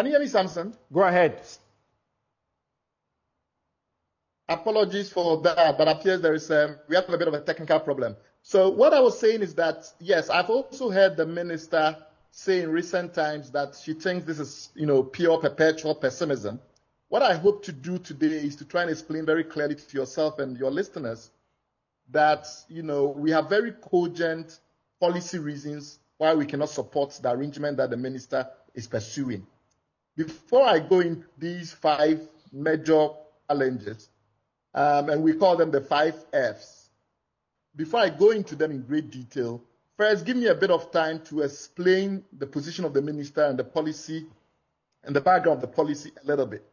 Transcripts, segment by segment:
Can you hear me, Samson? Go ahead. Apologies for that, but appears we have a bit of a technical problem. So what I was saying is that, yes, I've also heard the minister say in recent times that she thinks this is, pure perpetual pessimism. What I hope to do today is to try and explain very clearly to yourself and your listeners that, we have very cogent policy reasons why we cannot support the arrangement that the minister is pursuing. Before I go into these 5 major challenges, and we call them the 5 Fs, before I go into them in great detail, first give me a bit of time to explain the position of the minister and the policy and the background of the policy a little bit.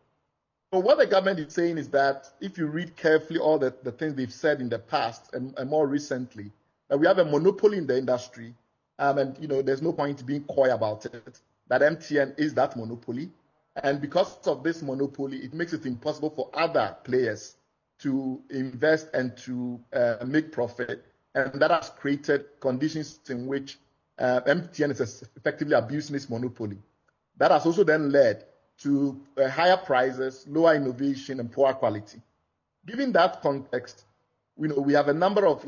So what the government is saying is that if you read carefully all the things they've said in the past and more recently, that we have a monopoly in the industry, and there's no point being coy about it, that MTN is that monopoly. And because of this monopoly, it makes it impossible for other players to invest and to make profit. And that has created conditions in which MTN is effectively abusing this monopoly. That has also then led to higher prices, lower innovation, and poor quality. Given that context, we have a number of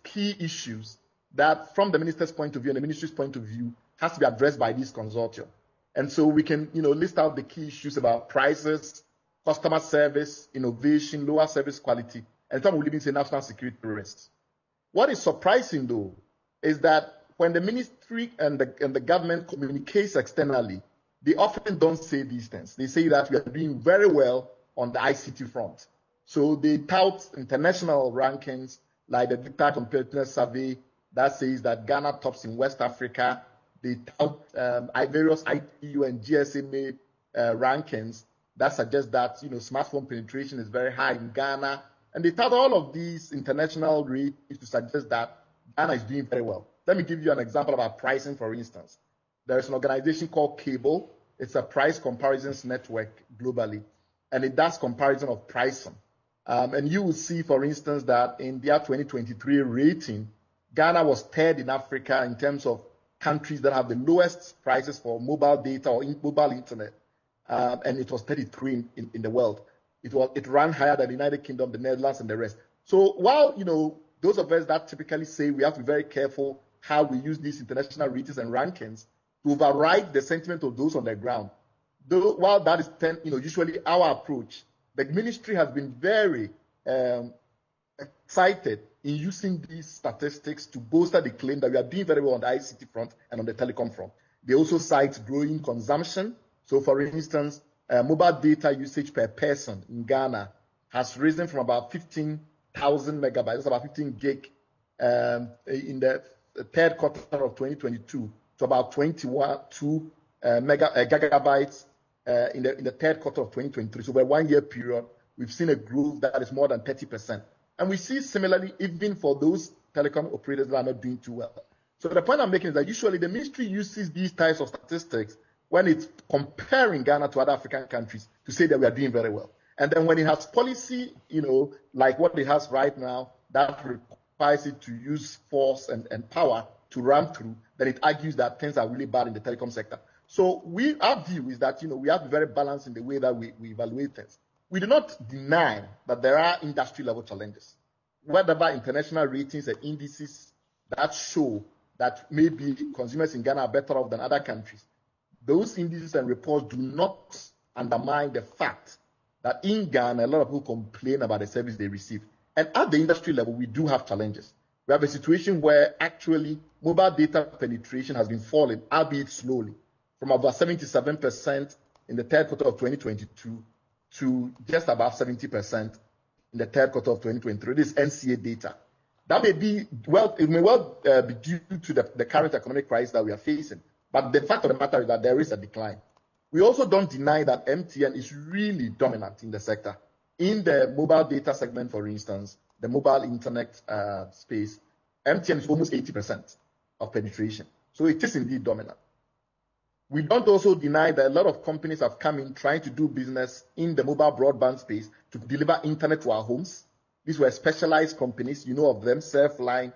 key issues that, from the minister's point of view and the ministry's point of view, has to be addressed by this consortium. And so we can, list out the key issues about prices, customer service, innovation, lower service quality, and some will even say national security risks. What is surprising, though, is that when the ministry and the government communicates externally, they often don't say these things. They say that we are doing very well on the ICT front. So they tout international rankings like the Data Competitiveness Survey that says that Ghana tops in West Africa. They tout various ITU and GSMA rankings that suggest that smartphone penetration is very high in Ghana. And they tout all of these international rates to suggest that Ghana is doing very well. Let me give you an example about pricing, for instance. There is an organization called Cable. It's a price comparisons network globally, and it does comparison of pricing. And you will see, for instance, that in their 2023 rating, Ghana was 3rd in Africa in terms of countries that have the lowest prices for mobile data or mobile internet, and it was 33 in the world. It ran higher than the United Kingdom, the Netherlands, and the rest. So while those of us that typically say we have to be very careful how we use these international ratings and rankings to override the sentiment of those on the ground, though while that is usually our approach, the ministry has been very excited in using these statistics to bolster the claim that we are doing very well on the ICT front and on the telecom front. They also cite growing consumption. So, for instance, mobile data usage per person in Ghana has risen from about 15,000 megabytes, that's about 15 gig, in the 3rd quarter of 2022 to about 22 gigabytes in the 3rd quarter of 2023. So, over a 1-year period, we've seen a growth that is more than 30%. And we see similarly, even for those telecom operators that are not doing too well. So the point I'm making is that usually the ministry uses these types of statistics when it's comparing Ghana to other African countries to say that we are doing very well. And then when it has policy, like what it has right now, that requires it to use force and power to run through, then it argues that things are really bad in the telecom sector. So our view is that, we have to be very balanced in the way that we evaluate things. We do not deny that there are industry-level challenges, whether by international ratings and indices that show that maybe consumers in Ghana are better off than other countries. Those indices and reports do not undermine the fact that in Ghana, a lot of people complain about the service they receive. And at the industry level, we do have challenges. We have a situation where actually mobile data penetration has been falling, albeit slowly, from about 77% in the 3rd quarter of 2022 to just above 70% in the 3rd quarter of 2023. This is NCA data. That may be, it may be due to the current economic crisis that we are facing. But the fact of the matter is that there is a decline. We also don't deny that MTN is really dominant in the sector. In the mobile data segment, for instance, the mobile internet space, MTN is almost 80% of penetration. So it is indeed dominant. We don't also deny that a lot of companies have come in trying to do business in the mobile broadband space to deliver internet to our homes. These were specialized companies, of them, Surfline,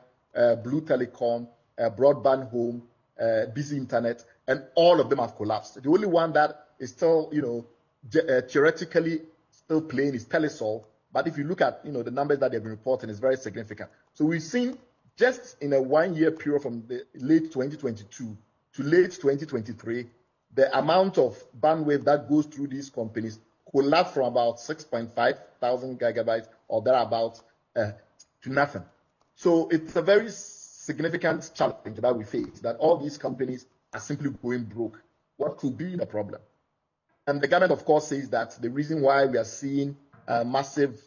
Blue Telecom, Broadband Home, Busy Internet. and all of them have collapsed. The only one that is still, theoretically still playing is Telesol. But if you look at, the numbers that they've been reporting, it's very significant. So we've seen just in a 1 year period from the late 2022 to late 2023, the amount of bandwidth that goes through these companies collapsed from about 6.5 thousand gigabytes or thereabouts to nothing. So it's a very significant challenge that we face, that all these companies are simply going broke. What could be the problem? And the government, of course, says that the reason why we are seeing massive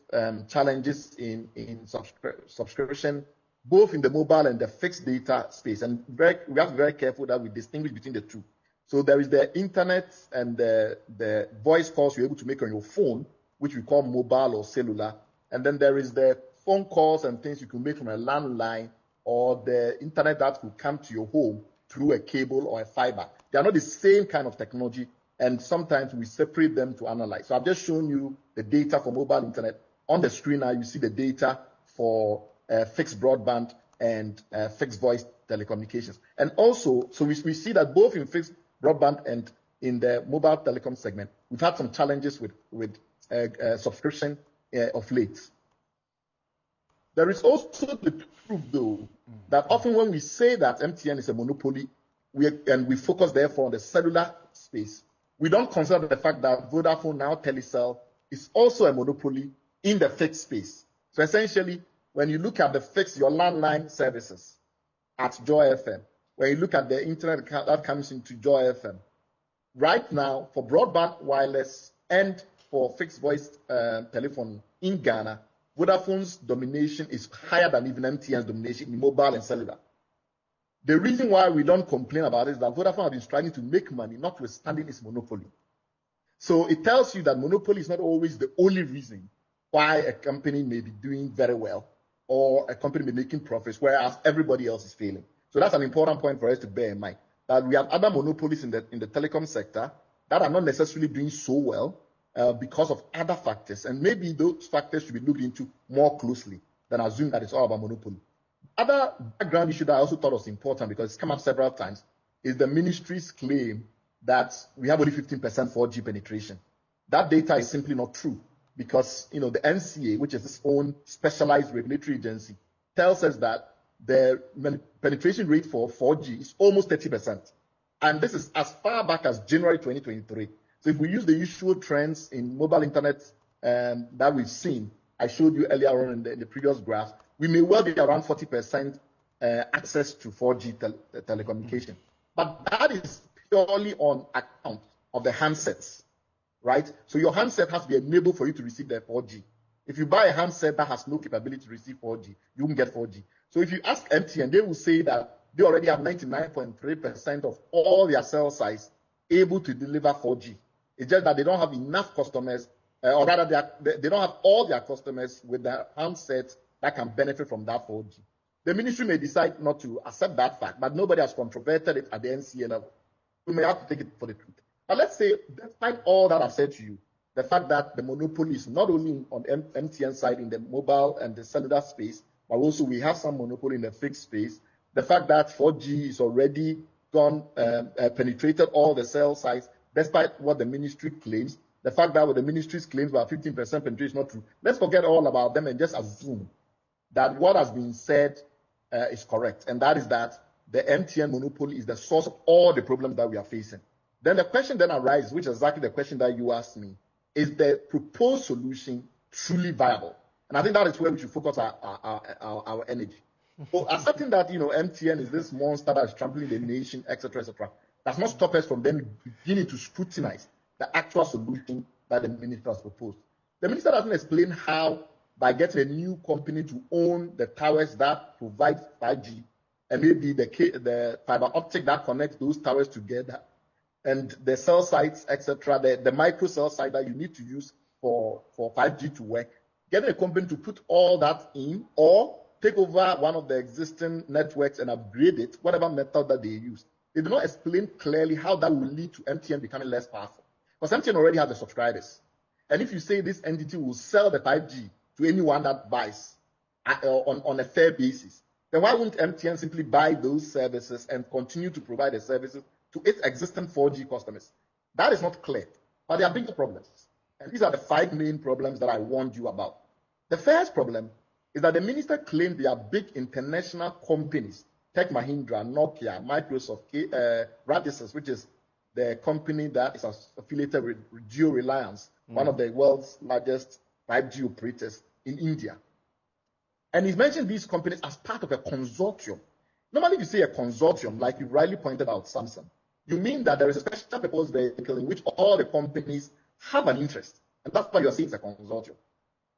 challenges in subscription, both in the mobile and the fixed data space. And we have to be very careful that we distinguish between the two. So there is the internet and the voice calls you're able to make on your phone, which we call mobile or cellular. And then there is the phone calls and things you can make from a landline or the internet that will come to your home through a cable or a fiber. They are not the same kind of technology, and sometimes we separate them to analyze. So I've just shown you the data for mobile internet. On the screen now, you see the data for fixed broadband and fixed voice telecommunications. And also, so we see that both in fixed broadband and in the mobile telecom segment, we've had some challenges with subscription of late. There is also the truth, though, that often when we say that MTN is a monopoly, and we focus therefore on the cellular space, we don't consider the fact that Vodafone, now Telecel, is also a monopoly in the fixed space. So essentially, when you look at the fixed, your landline services at Joy FM, when you look at the internet that comes into Joy FM, right now, for broadband, wireless, and for fixed voice telephony in Ghana, Vodafone's domination is higher than even MTN's domination in mobile and cellular. The reason why we don't complain about it is that Vodafone has been striving to make money, notwithstanding its monopoly. So it tells you that monopoly is not always the only reason why a company may be doing very well or a company may be making profits, whereas everybody else is failing. So that's an important point for us to bear in mind, that we have other monopolies in the telecom sector that are not necessarily doing so well because of other factors. And maybe those factors should be looked into more closely than assume that it's all about monopoly. Other background issue that I also thought was important, because it's come up several times, is the ministry's claim that we have only 15% 4G penetration. That data is simply not true, because the NCA, which is its own specialized regulatory agency, tells us that the penetration rate for 4G is almost 30%. And this is as far back as January 2023. So if we use the usual trends in mobile internet that we've seen, I showed you earlier on in the previous graph, we may well be around 40% access to 4G telecommunication. But that is purely on account of the handsets, right? So your handset has to be enabled for you to receive the 4G. If you buy a handset that has no capability to receive 4G, you won't get 4G. So if you ask MTN, they will say that they already have 99.3% of all their cell sites able to deliver 4G. It's just that they don't have enough customers, or rather they don't have all their customers with their handsets that can benefit from that 4G. The ministry may decide not to accept that fact, but nobody has controverted it at the NCA level. We may have to take it for the truth. But let's say, despite all that I've said to you, the fact that the monopoly is not only on MTN side in the mobile and the cellular space, but also we have some monopoly in the fixed space, the fact that 4G is already gone, penetrated all the cell sites, despite what the ministry claims, the fact that what the ministry's claims about 15% penetration is not true. Let's forget all about them and just assume that what has been said is correct, and that is that the MTN monopoly is the source of all the problems that we are facing. Then the question then arises, which is exactly the question that you asked me, is the proposed solution truly viable? And I think that is where we should focus our energy. So accepting that MTN is this monster that is trampling the nation, etc., does not stop us from then beginning to scrutinize the actual solution that the minister has proposed. The minister doesn't explain how, by getting a new company to own the towers that provide 5G, and maybe the fiber optic that connects those towers together, and the cell sites, etc., the micro cell site that you need to use for 5G to work, getting a company to put all that in, or take over one of the existing networks and upgrade it, whatever method that they use. They do not explain clearly how that will lead to MTN becoming less powerful. Because MTN already has the subscribers. And if you say this entity will sell the 5G to anyone that buys on a fair basis, then why wouldn't MTN simply buy those services and continue to provide the services to its existing 4G customers. That is not clear, but there are bigger problems. And these are the 5 main problems that I warned you about. The first problem is that the minister claimed there are big international companies, Tech Mahindra, Nokia, Microsoft, Radisys, which is the company that is affiliated with Geo Reliance, one of the world's largest 5G operators in India. And he's mentioned these companies as part of a consortium. Normally, if you say a consortium, like you rightly pointed out, Samson, you mean that there is a special purpose vehicle in which all the companies have an interest. And that's why you're saying it's a consortium.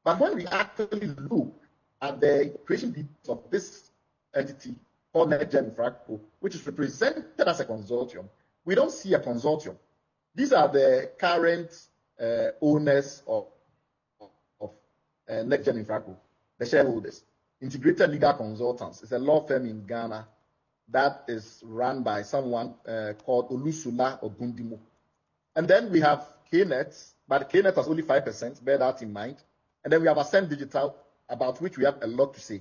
But when we actually look at the creation details of this entity called NextGen Infraco, which is represented as a consortium, we don't see a consortium. These are the current owners of NextGen Infraco, the shareholders. Integrated Legal Consultants is a law firm in Ghana that is run by someone called Olusula Ogundimu. And then we have KNet, but KNet has only 5%, bear that in mind. And then we have Ascend Digital, about which we have a lot to say.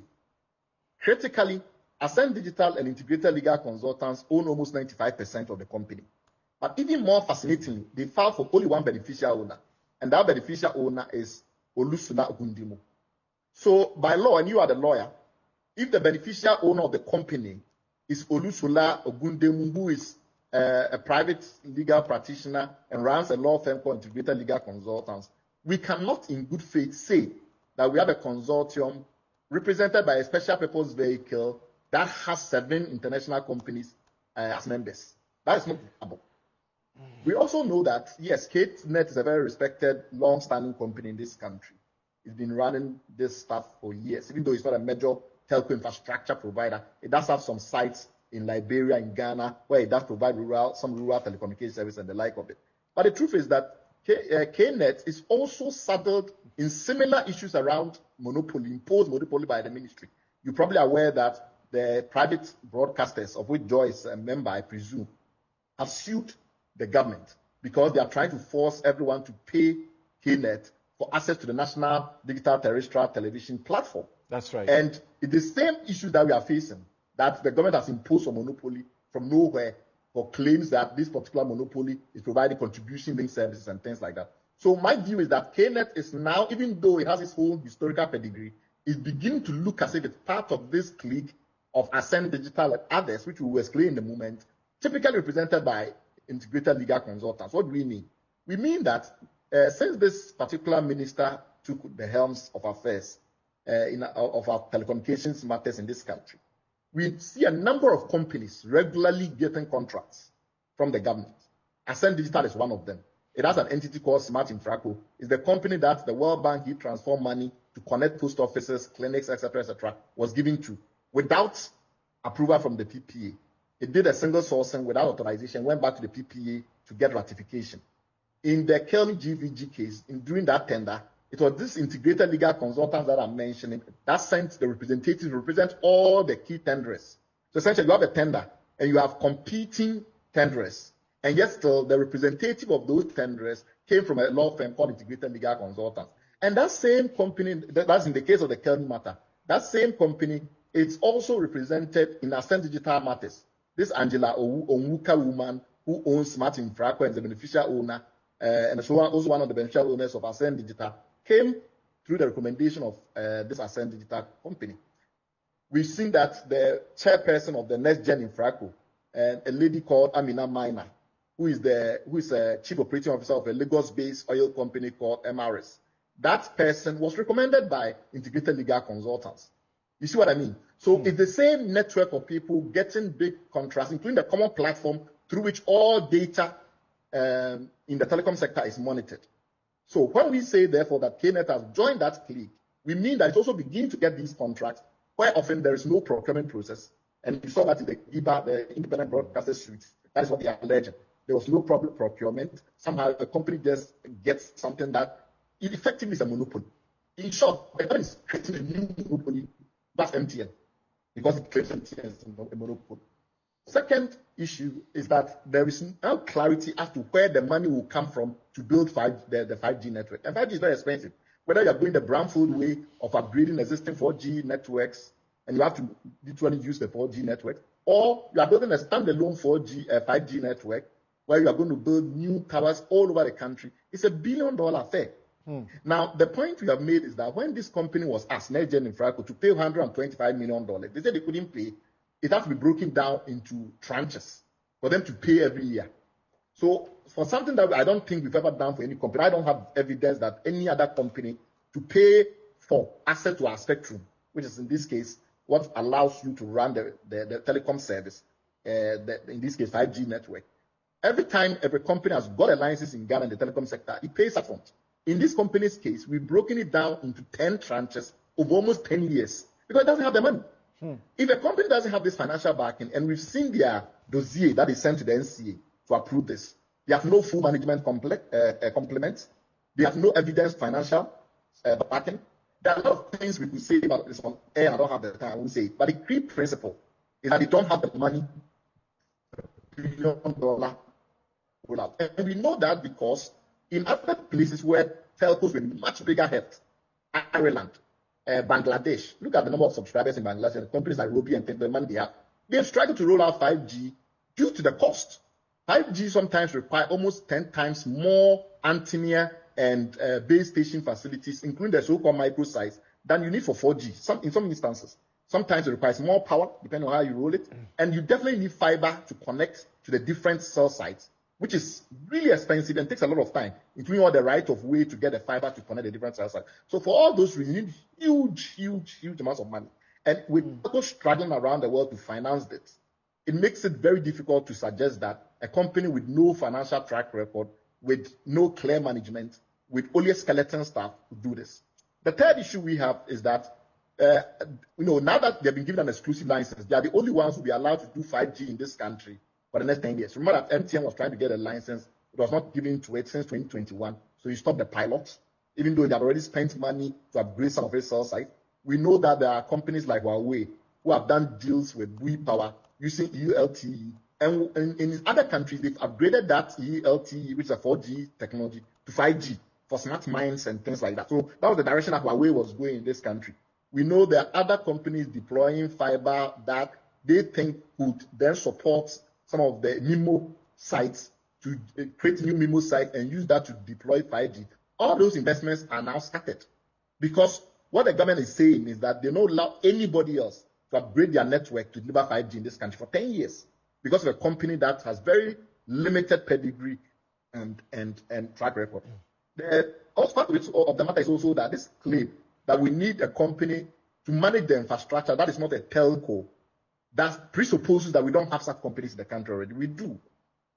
Critically, Ascend Digital and Integrated Legal Consultants own almost 95% of the company. But even more fascinatingly, they filed for only one beneficial owner, and that beneficial owner is Olusula Ogundimu. So by law, and you are the lawyer, if the beneficial owner of the company is Olusula Ogundimu, who is a private legal practitioner and runs a law firm called Integrated Legal Consultants, we cannot in good faith say that we have a consortium represented by a special purpose vehicle that has 7 international companies as members. That is not viable. We also know that, yes, KNet is a very respected, long-standing company in this country. It's been running this stuff for years. Even though it's not a major telco infrastructure provider, it does have some sites in Liberia, in Ghana, where it does provide some rural telecommunication service and the like of it. But the truth is that KNet is also saddled in similar issues around monopoly, imposed monopoly by the ministry. You're probably aware that the private broadcasters, of which Joy is a member, I presume, have sued the government because they are trying to force everyone to pay KNet for access to the national digital terrestrial television platform. That's right. And it's the same issue that we are facing, that the government has imposed a monopoly from nowhere for claims that this particular monopoly is providing contribution-linked services and things like that. So my view is that KNet is now, even though it has its own historical pedigree, is beginning to look as if it's part of this clique of Ascend Digital and others, which we will explain in a moment, typically represented by Integrated Legal Consultants. What do we mean? We mean that since this particular minister took the helms of affairs of our telecommunications matters in this country, we see a number of companies regularly getting contracts from the government. Ascend Digital is one of them. It has an entity called Smart Infraco. It's the company that the World Bank Heat Transfer money to connect post offices, clinics, etc., was given to without approval from the PPA. It did a single sourcing without authorization, went back to the PPA to get ratification. In the Kelly GVG case, during that tender, it was this Integrated Legal Consultants that I'm mentioning that sent the representatives to represent all the key tenderers. So essentially, you have a tender and you have competing tenderers. And yet still, the representative of those tenderers came from a law firm called Integrated Legal Consultants. And that same company, that's in the case of the Kelly matter, that same company is also represented in Ascend Digital Matters. This Angela Onwuka woman who owns Smart Infraco and is the beneficial owner, and so also one of the beneficial owners of Ascend Digital, came through the recommendation of this Ascend Digital company. We've seen that the chairperson of the NextGen Infraco, a lady called Amina Maina, who is a chief operating officer of a Lagos-based oil company called MRS. That person was recommended by Integrated Legal Consultants. You see what I mean? So it's the same network of people getting big contracts, including the common platform through which all data in the telecom sector is monitored. So when we say, therefore, that KNet has joined that clique, we mean that it's also beginning to get these contracts where often there is no procurement process. And you saw that in the IBA, the Independent Broadcaster Suite. That is what they are alleging. There was no problem procurement. Somehow the company just gets something that effectively is a monopoly. In short, the government is creating a new monopoly, that's MTN, because it creates MTN as a monopoly. Second issue is that there is no clarity as to where the money will come from to build the 5G network. And 5G is very expensive. Whether you're going the brownfield way of upgrading existing 4G networks, and you have to literally use the 4G network, or you are building a standalone 5G network where you are going to build new towers all over the country. It's $1 billion affair. Now, the point we have made is that when this company was asked, NextGen Infraco, to pay $125 million, they said they couldn't pay. It has to be broken down into tranches for them to pay every year. So for something that I don't think we've ever done for any company, I don't have evidence that any other company to pay for access to our spectrum, which is in this case what allows you to run the telecom service, in this case 5G network. Every time every company has got a license in Ghana in the telecom sector, it pays upfront. In this company's case, we've broken it down into 10 tranches of almost 10 years because it doesn't have the money. If a company doesn't have this financial backing, and we've seen their dossier that is sent to the NCA to approve this, they have no full management complement, they have no evidence financial backing. There are a lot of things we could say about this on air. I don't have the time, I won't say it. But the key principle is that they don't have the money, $1 billion rollout. And we know that because in other places where telcos with much bigger heft, Ireland, Bangladesh, look at the number of subscribers in Bangladesh, and companies like Robi and the money they've struggled to roll out 5G due to the cost. 5G sometimes require almost 10 times more antenna and base station facilities, including the so-called microsites, than you need for 4G. In some instances, sometimes it requires more power, depending on how you roll it, and you definitely need fiber to connect to the different cell sites, which is really expensive and takes a lot of time, including all the right of way to get the fiber to connect the different cell sites. So for all those reasons, you need huge amounts of money. And with people struggling around the world to finance this, it makes it very difficult to suggest that a company with no financial track record, with no clear management, with only a skeleton staff would do this. The third issue we have is that, now that they've been given an exclusive license, they are the only ones who will be allowed to do 5G in this country for the next 10 years. Remember that MTN was trying to get a license. It was not given to it since 2021. So you stopped the pilots, even though they have already spent money to upgrade some of its cell sites. We know that there are companies like Huawei who have done deals with Bui Power using EU LTE. And in other countries, they've upgraded that EU LTE, which is a 4G technology, to 5G for smart mines and things like that. So that was the direction that Huawei was going in this country. We know there are other companies deploying fiber that they think could then support some of the MIMO sites to create new MIMO sites and use that to deploy 5G. All those investments are now started because what the government is saying is that they don't allow anybody else to upgrade their network to deliver 5G in this country for 10 years because of a company that has very limited pedigree and track record. The also part of the matter is also that this claim that we need a company to manage the infrastructure that is not a telco, that presupposes that we don't have such companies in the country already. We do.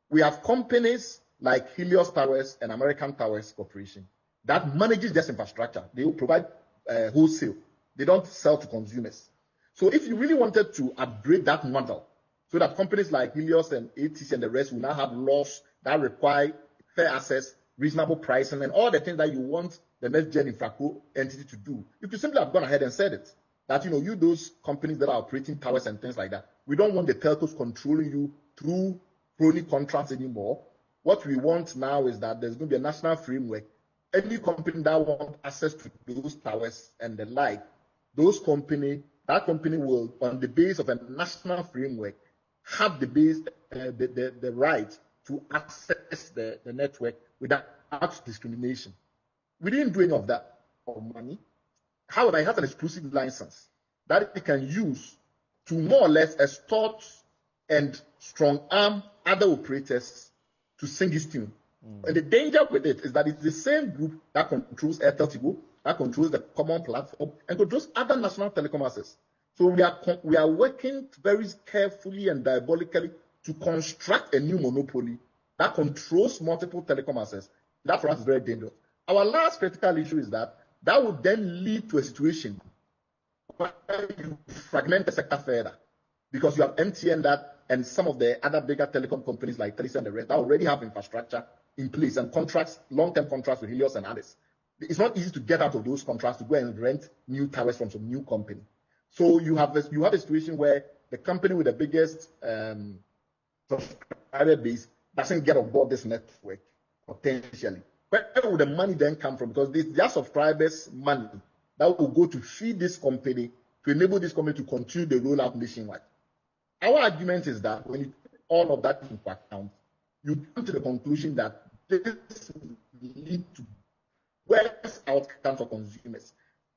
We have companies like Helios Towers and American Towers Corporation that manages this infrastructure. They will provide wholesale. They don't sell to consumers. So if you really wanted to upgrade that model so that companies like Helios and ATC and the rest will now have laws that require fair access, reasonable pricing, and all the things that you want the NextGen Infraco entity to do, you could simply have gone ahead and said it. That, you those companies that are operating towers and things like that, we don't want the telcos controlling you through crony contracts anymore. What we want now is that there's going to be a national framework. Any company that wants access to those towers and the like, that company will, on the basis of a national framework, have the right to access the network without discrimination. We didn't do any of that for money. However, it has an exclusive license that it can use to more or less extort and strong arm other operators to sing his tune. And the danger with it is that it's the same group that controls Airtel Tigo, that controls the common platform, and controls other national telecom assets. So we are working very carefully and diabolically to construct a new monopoly that controls multiple telecom assets. That for us is very dangerous. Our last critical issue is that would then lead to a situation where you fragment the sector further because you have MTN and some of the other bigger telecom companies like Telisa and the rest that already have infrastructure in place and contracts, long-term contracts with Helios and others. It's not easy to get out of those contracts to go and rent new towers from some new company. So you have a situation where the company with the biggest subscriber base doesn't get on board this network potentially. Where would the money then come from? Because their subscribers' money that will go to feed this company to enable this company to continue the rollout nationwide. our argument is that when you take all of that into account, you come to the conclusion that this will lead to worse outcomes for consumers.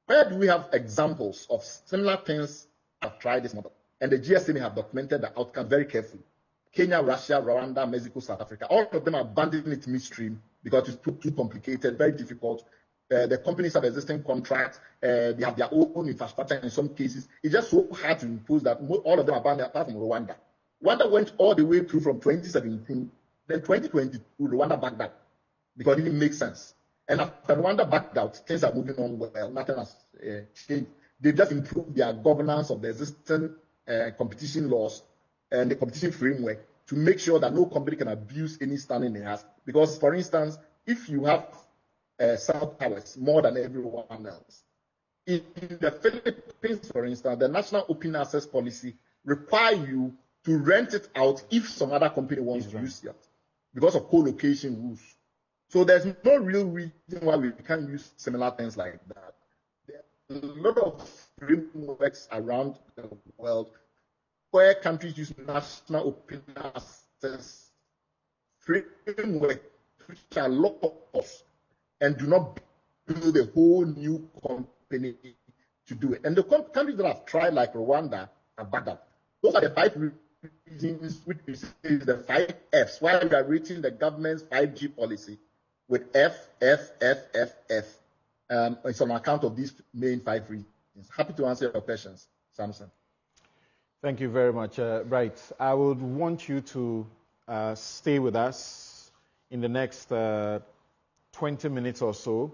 Where do we have examples of similar things that have tried this model? And the GSA have documented the outcome very carefully. Kenya, Russia, Rwanda, Mexico, South Africa, all of them are abandoning it midstream because it's too complicated, very difficult. The companies have existing contracts, they have their own infrastructure in some cases. It's just so hard to impose that all of them are banned apart from Rwanda. Rwanda went all the way through from 2017, then 2022, Rwanda backed out because it didn't make sense. And after Rwanda backed out, things are moving on well, nothing has changed. They've just improved their governance of the existing competition laws and the competition framework to make sure that no company can abuse any standing it has. Because, for instance, if you have cell towers more than everyone else, in the Philippines, for instance, the National Open Access Policy requires you to rent it out if some other company wants to use it because of co-location rules. So there's no real reason why we can't use similar things like that. There are a lot of frameworks around the world where countries use national open access framework, which are laws, and do not build a whole new company to do it. And the countries that have tried, like Rwanda, have backed up. Those are the 5 reasons which we say is the 5 Fs, why we are reaching the government's 5G policy with F. It's on account of these main 5 reasons. Happy to answer your questions, Samson. Thank you very much. Right. I would want you to stay with us in the next 20 minutes or so.